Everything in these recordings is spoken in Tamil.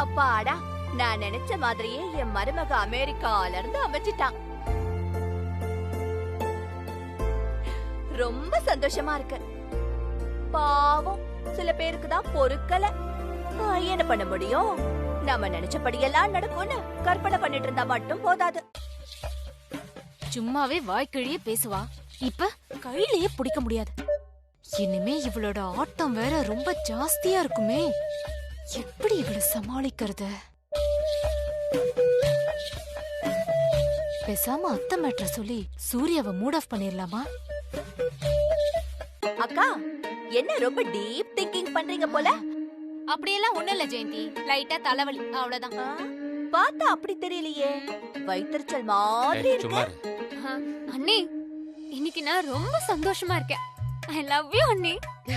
அப்பாடா, நான் நினைச்ச மாதிரியே என் மருமக அமெரிக்கால இருந்து அமைச்சிட்டான். ரொம்ப சந்தோஷமா இருக்கு. பாவம் சில பேருக்கு தான் பொறுக்கல. என்ன பண்ண முடியும்? நம்ம நினைச்சபடியெல்லாம் நடக்கும்னு கற்பனை பண்ணிட்டு இருந்தா மட்டும் போதாது. சும்மாவே வாய்க்கிழியே பேசுவா, இப்ப கையிலேயே பிடிக்க முடியாது. இனிமே இவளோட ஆட்டம் வேற ரொம்ப ஜாஸ்தியா இருக்குமே. எப்படி இவளை சமாளிக்கிறது? பேசாம அத்தை மேட்டரை சொல்லி சூர்யாவை மூட் ஆஃப் பண்ணிரலாமா? அக்கா, என்ன ரொம்ப டீப் திங்கிங் பண்றீங்க போல? அப்படியெல்லாம் ஒண்ணும் இல்ல ஜெயந்தி, லைட்டா தலைவலி, அவ்வளவுதான். பார்த்தா அப்படி தெரியலையே, வயிற்றுச்சல் மாதிரி இருக்கு. அண்ணி, இன்னைக்கு நான் ரொம்ப சந்தோஷமா இருக்கேன். I love you அண்ணி.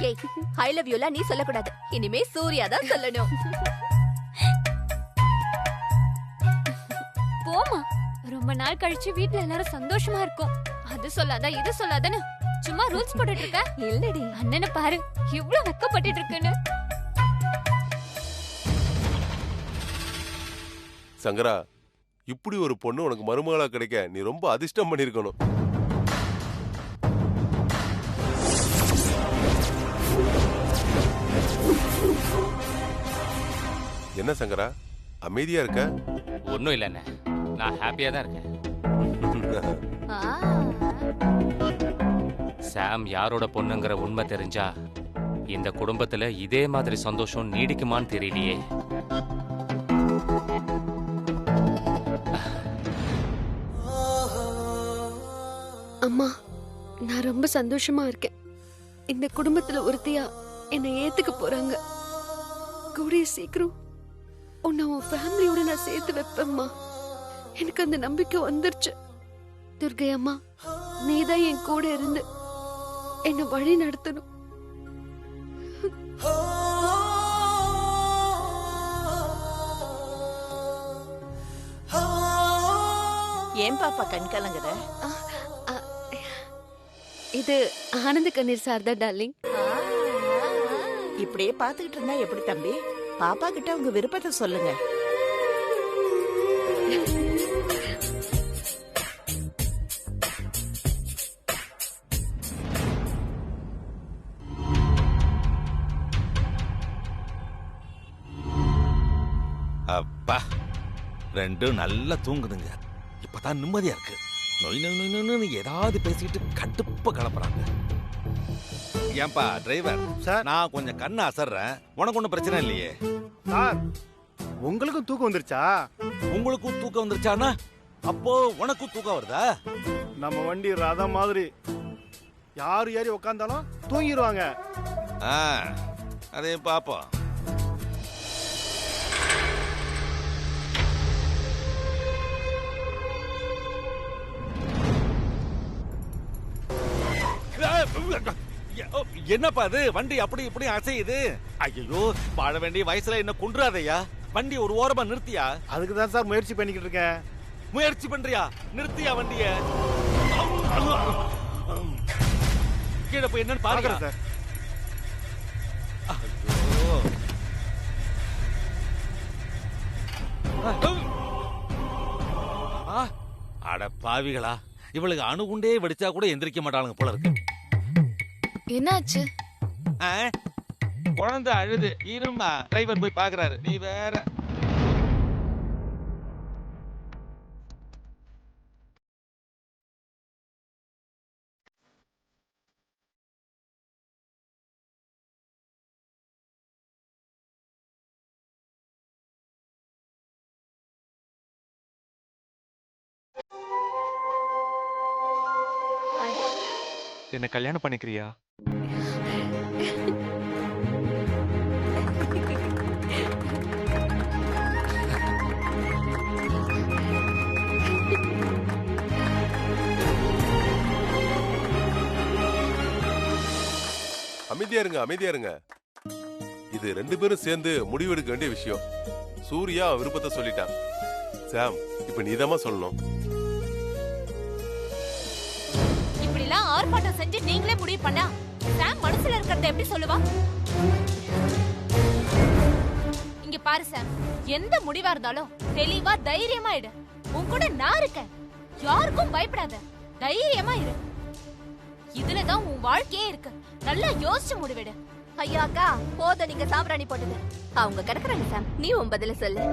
ஏய், I love you நீ சொல்லக்கூடாது. இனிமே சூர்யா தான் சொல்லணும். போமா, ரொம்ப நாள் கழிச்சு வீட்ல எல்லாரும் சந்தோஷமா இருக்கும். அது சொல்லாத இது சொல்லாதன்னு சும்மா ரூல்ஸ் போட்டுட்டு இருக்க. இல்லடி, அண்ணனை பாரு இவ்ளோ வெக்கப்பட்டு இருக்குன்னு. சங்கரா, இப்படி ஒரு பொண்ணு உனக்கு மருமகளா கிடைக்க நீ ரொம்ப அதிர்ஷ்டம் பண்ணிருக்கணும். என்ன சங்கரா, அமைதியா இருக்க? ஒன்னும் இல்ல, நான் ஹாப்பியா தான் இருக்கேன். சாம் யாரோட பொண்ணுங்கிற உண்மை தெரிஞ்சா இந்த குடும்பத்துல இதே மாதிரி சந்தோஷம் நீடிக்குமான்னு தெரியலையே. அம்மா, நான் ரொம்ப சந்தோஷமா இருக்கேன். இந்த குடும்பத்துல ஒருத்தியா என்னை ஏத்துக்க போறாங்க. கூடிய சீக்கிரம் உன்னை உன் ஃபேமிலியோட நான் சேர்த்து வைப்பேம்மா. எனக்கு அந்த நம்பிக்கை வந்துருச்சு. துர்கை அம்மா, நீதான் என் கூட இருந்து என்னை வழி நடத்தணும். ஏன் பாப்பா கண் கலங்குற? இது ஆனந்த கண்ணீர் சார் தான் டார்லிங். இப்படியே பாத்துக்கிட்டு இருந்தா எப்படி தம்பி? பாப்பா கிட்ட உங்க விருப்பத்தை சொல்லுங்க. அப்பா, ரெண்டும் நல்லா தூங்குதுங்க. இப்பதான் நிம்மதியா இருக்கு. நொய் நொய் நொய் நொய்னு ஏதாவது பேசிட்டு கடுப்ப கலப்புறாங்க. ஏன்பா டிரைவர் சார், நான் கொஞ்சம் கண்ணு அசர்றேன், உனக்கு ஒன்றும் பிரச்சனை இல்லையே சார்? உங்களுக்கும் தூக்கம் வந்துருச்சா? உங்களுக்கும் தூக்கம் வந்துருச்சானா அப்போ உனக்கும் தூக்கம் வருதா? நம்ம வண்டி ரதம் மாதிரி, யாரு ஏறி உக்காந்தாலும் தூங்கிடுவாங்க. அதையும் பாப்போம். என்னப்பா அது, வண்டி அப்படி இப்படி அசையுது? ஐயோ, வாழ வேண்டிய வயசுல என்ன குன்றாதையா? வண்டி ஒரு ஓரமா நிறுத்தியா? அதுக்கு தான் சார் முயற்சி பண்ணிக்கிட்டு இருக்கேன். முயற்சி பண்றியா? நிறுத்தியா வண்டிய? கீழே போய் என்னன்னு பாருங்க சார். அட பாவிகளா, இவளுக்கு அணுகுண்டே வெடிச்சா கூட எந்திரிக்க மாட்டாளுங்க போல இருக்கு. என்னாச்சு? குழந்தை அழுது. இருமா, டிரைவர் போய் பாக்குறாரு. நீ வேற. என்ன கல்யாணம் பண்ணிக்கிறியா? அமைதியா இருங்க, அமைதியா இருங்க. இது 2 பேரும் சேர்ந்து முடிவெடுக்க வேண்டிய விஷயம். சூர்யா விருப்பத்தை சொல்லிட்டான். சாம், இப்ப நீதாம்மா சொல்லணும். இப்படிலாம் ஆர்ப்பாட்டம் செஞ்சு நீங்களே முடிவு பண்ணா சாம் மனசுல இருக்கிறத எப்படி சொல்லுவா? இங்க பாரு சாம், எந்த முடிவா இருந்தாலும் தெளிவா தைரியமா இடு. உன் கூட நான் இருக்கேன். யாருக்கும் பயப்படாத, தைரியமா இரு. இதுலதான் உன் வாழ்க்கையே இருக்கு. நல்லா யோசிச்சு முடிவெடு. ஐயா அக்கா, போத நீங்க சாம்பிராணி போட்டது. அவங்க கிடக்குறாங்க சாம், நீ உன் பதில சொல்லு.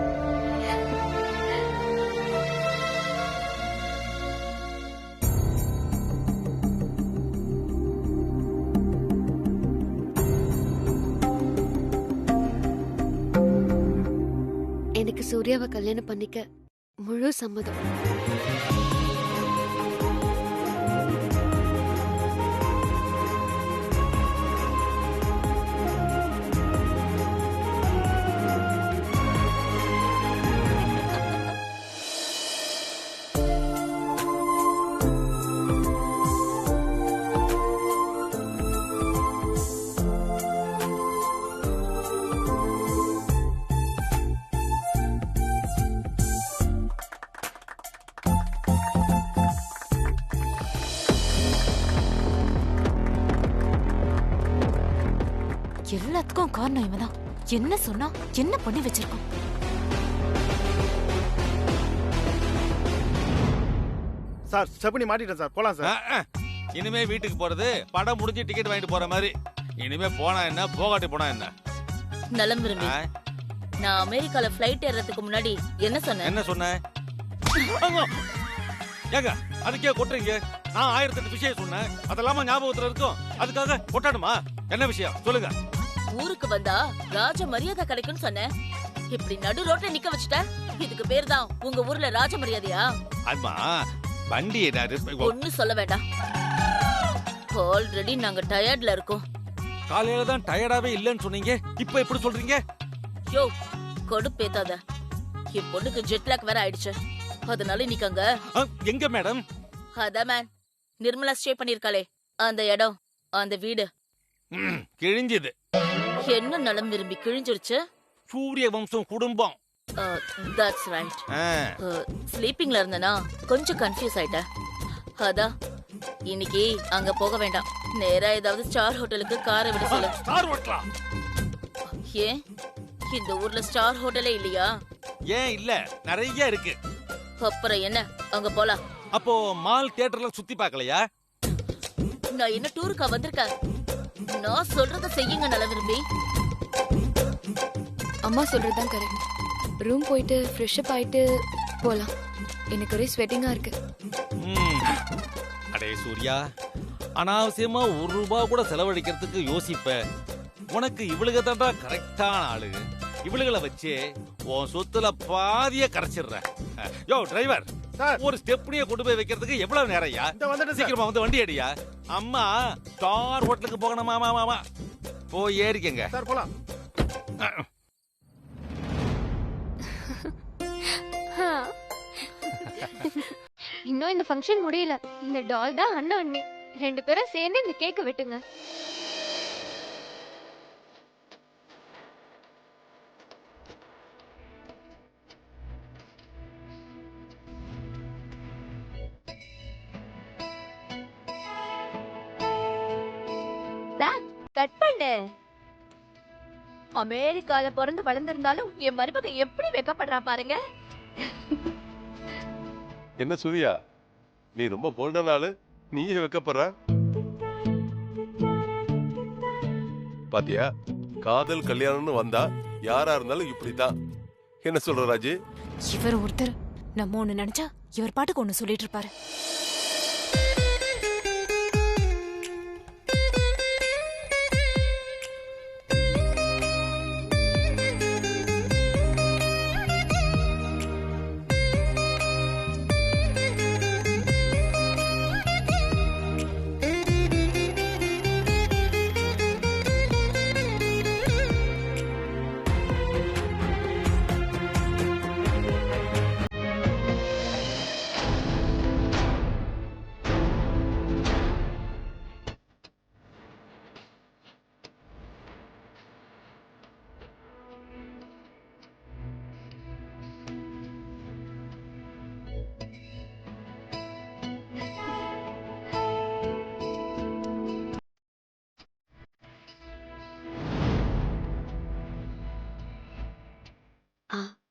எனக்கு சூர்யாவை கல்யாணம் பண்ணிக்க முழு சம்மதம். எல்லாத்துக்கும் காரணம் இவன்தான். என்ன சொன்னா என்ன பண்ணி வச்சிருக்கோம்? சார் ஸ்டெப்னி மாட்டிட்டேன் சார், போலாம் சார். இனிமே வீட்டுக்கு போறது படம் முடிஞ்சு டிக்கெட் வாங்கிட்டு போற மாதிரி. இனிமே போனா என்ன, போகாட்டி போனா என்ன? நலம் விரும்பி, நான் அமெரிக்கால ஃப்ளைட் ஏறதுக்கு முன்னாடி என்ன சொன்னேன்? என்ன சொன்ன? ஏங்க அதுக்கே கொட்டுறீங்க? நான் 1008 விஷயம் சொன்னேன், அதெல்லாம ஞாபகத்துல இருக்கும். அதுக்காக கொட்டாடுமா? என்ன விஷயம் சொல்லுங்க. ஊருக்கு வந்தா ராஜ மரியாதை கிடைக்கும்னு சொன்னேன். இப்படி நடு ரோட்ல நிக்க வச்சுட்ட. இதுக்கு பேர் தான் உங்க ஊர்ல ராஜ மரியாதையா? அம்மா வண்டி ஒண்ணு சொல்ல வேண்டாம். ஆல்ரெடி நாங்க டயர்ட்ல இருக்கோம். காலையில தான் டயர்டாவே இல்லன்னு சொன்னீங்க, இப்ப எப்படி சொல்றீங்க? யோ கொடுப்பேத்தாத. என் பொண்ணுக்கு ஜெட்லாக் வேற ஆயிடுச்சு. அதனால இன்னைக்கு அங்க எங்க மேடம்? அதான் மேன், நிர்மலா ஸ்டே பண்ணிருக்காளே அந்த இடம், அந்த வீடு கிழிஞ்சது. என்ன நலம் விரும்பி கிழிஞ்சிருச்சு? சூரிய வம்சம் குடும்பம். That's right. ஸ்லீப்பிங்ல இருந்தனா கொஞ்சம் கன்ஃபியூஸ் ஆயிட்டேன். அதான் இன்னைக்கு அங்க போக வேண்டாம், நேரா ஏதாவது ஸ்டார் ஹோட்டலுக்கு காரை விட சொல்லு. ஸ்டார் ஹோட்டலா? ஏன் இந்த ஊர்ல ஸ்டார் ஹோட்டலே இல்லையா? ஏன் இல்ல, நிறைய இருக்கு. அப்புறம் என்ன, அங்க போலாம். அப்போ மால் தியேட்டர்ல சுத்தி பார்க்கலையா? நான் என்ன டூருக்கா வந்திருக்கேன்? நான் சொல்றத செய்யுங்க நல விரும்பி. அம்மா சொல்றதுதான் கரெக்ட். ரூம் போயிட்டு ஃப்ரெஷ் அப் ஆயிட்டு போலாம். எனக்கு ஒரே ஸ்வெட்டிங்கா இருக்கு. அடே சூர்யா, அனாவசியமா ₹1 கூட செலவழிக்கிறதுக்கு யோசிப்ப. உனக்கு இவளுக தாண்டா கரெக்டான ஆளு. இவளுகளை வச்சு உன் சொத்துல பாதிய கரைச்சிடுற. யோ டிரைவர், ஒரு ஸ்டெப்னிய கொண்டு போய் வைக்கிறதுக்கு எவ்வளவு நேரம்யா? சீக்கிரமா வந்து வண்டி அடியா. அம்மா ஸ்டார் ஹோட்டலுக்கு போகணுமா? மாமா போய் ஏறிக்கங்க சார், போலாம். இன்னும் இந்த ஃபங்க்ஷன் முடியல. இந்த டால் தான் அண்ணா அண்ணி 2 பேரும் சேர்ந்து இந்த கேக்க வெட்டுங்க. கட் பண்ணு. அமெரிக்கால பிறந்து வளர்ந்திருந்தாலும் என் மருமக எப்படி வெக்கப்படுறா பாருங்க. என்ன சூர்யா, நீ ரொம்ப போல்டான ஆளு, நீயே வைக்கப்படுற. பாத்தியா, காதல் கல்யாணம்னு வந்தா யாரா இருந்தாலும் இப்படித்தான். என்ன சொல்ற ராஜு? இவர் ஒருத்தர் நம்ம ஒண்ணு நினைச்சா இவர் பாட்டுக்கு ஒண்ணு சொல்லிட்டு இருப்பாரு.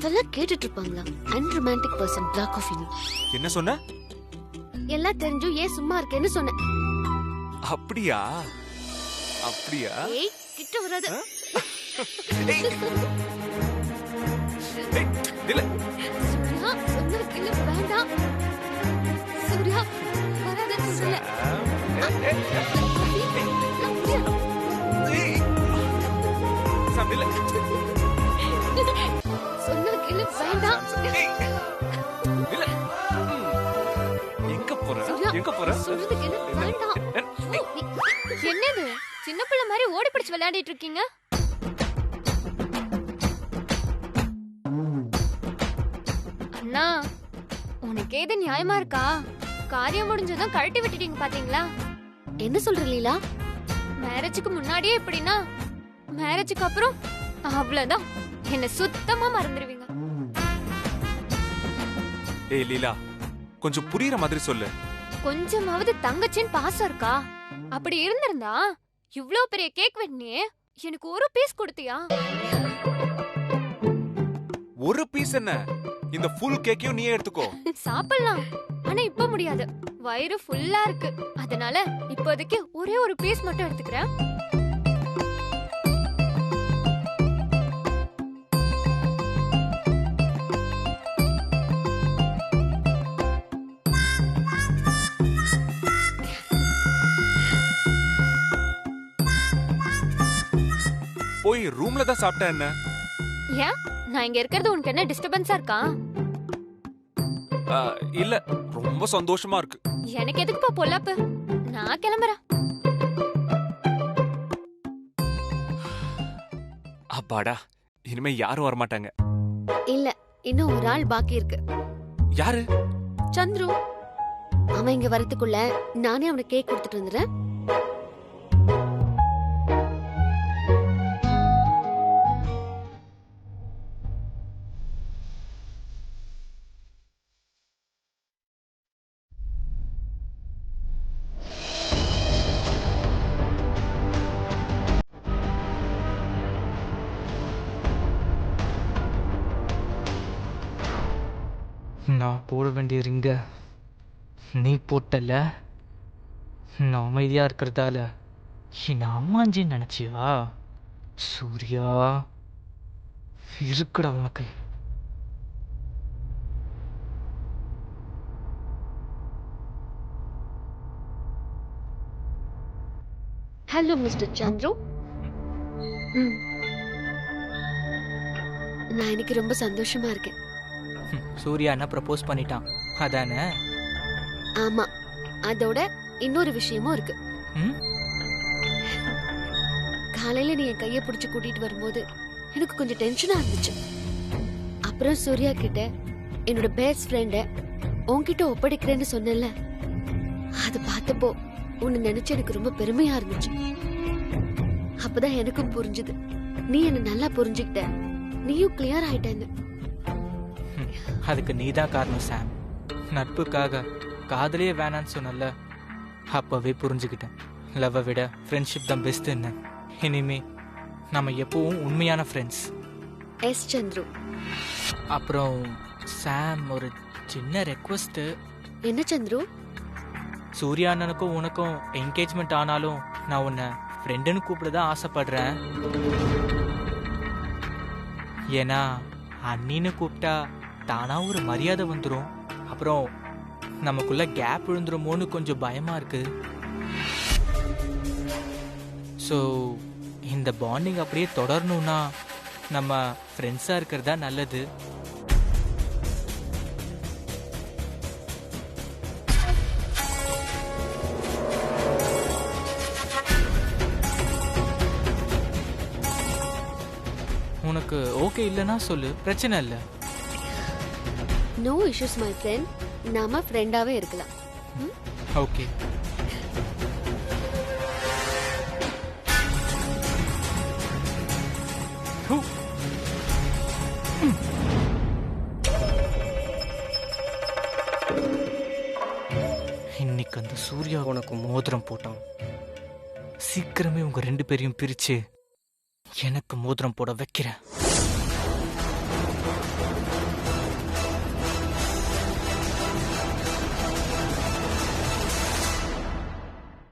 இதெல்லாம் கேட்டுட்டு இருப்பாங்களா? Unromantic person, black of you. என்ன சொன்ன? எல்லாம் தெரிஞ்சும் ஏன் சும்மா இருக்கேன்னு சொன்னேன். அப்படியா? அப்படியா? ஏய், கிட்ட வராத. இல்ல சூர்யா, சொன்னா கேளு, வேண்டாம். சூர்யா, வராதன்னு சொல்லல. சொன்னா கேளு, வேண்டாம். எங்க போற? எங்க போற? சொல்றது கேளு, வேண்டாம். என்னது சின்ன பிள்ளை மாதிரி ஓடி பிடிச்சு விளையாடிட்டு இருக்கீங்க? அண்ணா, உனக்கு ஏது நியாயமா இருக்கா? காரியம் முடிஞ்சதும் கழட்டி விட்டுட்டீங்க பாத்தீங்களா? என்ன சொல்ற லீலா? மேரேஜுக்கு முன்னாடியே இப்படின்னா மேரேஜுக்கு அப்புறம் அவ்வளவுதான், என்ன சுத்தமா மறந்துடுவீங்க. ஏய் லீலா, கொஞ்சம் புரியுற மாதிரி சொல்லு. கொஞ்சமாவது தங்கச்சின்னு பாசம் இருக்கா? அப்படி இருந்திருந்தா இவ்ளோ பெரிய கேக் வெட்டினியே, எனக்கு ஒரு பீஸ் கொடுத்தியா? ஒரு பீஸ் என்ன, இந்த ஃபுல் கேக்கையும் நீயே எடுத்துக்கோ. சாப்பிடலாம், ஆனா இப்ப முடியாது. வயிறு ஃபுல்லா இருக்கு, அதனால இப்போதைக்கு ஒரே ஒரு பீஸ் மட்டும் எடுத்துக்கிறேன். போய் ரூம்ல தான் சாப்பிட்டேன். என்ன ஏன் நான் இங்க இருக்கிறது உனக்கு என்ன டிஸ்டர்பன்ஸா இருக்கா? இல்ல, ரொம்ப சந்தோஷமா இருக்கு. எனக்கு எதுக்குப்பா பொல்லாப்பு? நான் கிளம்புறேன். அப்பாடா, இனிமே யாரும் வரமாட்டாங்க. இல்ல, இன்னும் ஒரு ஆள் பாக்கி இருக்கு. யாரு? சந்துரு. அவன் இங்க வரதுக்குள்ள நானே அவனுக்கு கேக் கொடுத்துட்டு வந்துடுறேன். நான் போட வேண்டிய ரிங்க நீ போட்டல. நான் அமைதியாக இருக்கிறதால என்ன அம்மாஞ்சின்னு நினச்சியா? சூர்யா, இருக்குடா உனக்கு. Hello mister Chandru. நான் இன்னைக்கு ரொம்ப சந்தோஷமா இருக்கேன். சூர்யா என்ன ப்ரப்போஸ் பண்ணிட்டான் அதானே? ஆமா, அதோட இன்னொரு விஷயமும் இருக்கு. காலையில நீ என் கைய பிடிச்சு கூட்டிட்டு வரும்போது எனக்கு கொஞ்சம் டென்ஷனா இருந்துச்சு. அப்புறம் சூர்யா கிட்ட என்னோட பெஸ்ட் ஃப்ரெண்ட உன்கிட்ட ஒப்படைக்கிறேன்னு சொன்னேன்ல, அது பார்த்தப்போ உன்னை நினைச்சு எனக்கு ரொம்ப பெருமையா இருந்துச்சு. அப்பதான் எனக்கும் புரிஞ்சுது நீ என்ன நல்லா புரிஞ்சுக்கிட்ட, நீயும் கிளியர் ஆயிட்டேன்னு. அதுக்கு நீதான் காரணம் சாம். நட்புக்காக காதலே வேணான்னு சொன்னல, அப்பவே புரிஞ்சுக்கிட்டேன். லவ்வை விட ஃப்ரெண்ட்ஷிப் தான் பெஸ்ட்ன்னு. இனிமே நம்ம எப்பவும் உண்மையான ஃப்ரெண்ட்ஸ். எஸ் சந்துரு. அப்புறம் சாம், ஒரு சின்ன ரெக்வஸ்ட். என்ன சந்துரு? சூர்யா அண்ணனுக்கும் உனக்கும் என்கேஜ்மெண்ட் ஆனாலும் நான் உன்னை ஃப்ரெண்டுன்னு கூப்பிட தான் ஆசைப்படுறேன். ஏன்னா அண்ணின்னு கூப்பிட்டா தானா ஒரு மரியாதை வந்துடும். அப்புறம் நமக்குள்ள கேப் விழுந்துருமோன்னு கொஞ்சம் பயமா இருக்கு. ஸோ இந்த பாண்டிங் அப்படியே தொடரணும்னா நம்ம ஃப்ரெண்ட்ஸாக இருக்கிறதா நல்லது. உனக்கு ஓகே இல்லைன்னா சொல்லு, பிரச்சனை இல்லை. No issues my friend. நாம ஃப்ரெண்டாவே இருக்கலாம். ஓகே. இன்னைக்கு அந்த சூர்யா உனக்கு மோதிரம் போட்டான். சீக்கிரமே உங்க ரெண்டு பேரையும் பிரிச்சு எனக்கு மோதிரம் போட வைக்கிறேன்.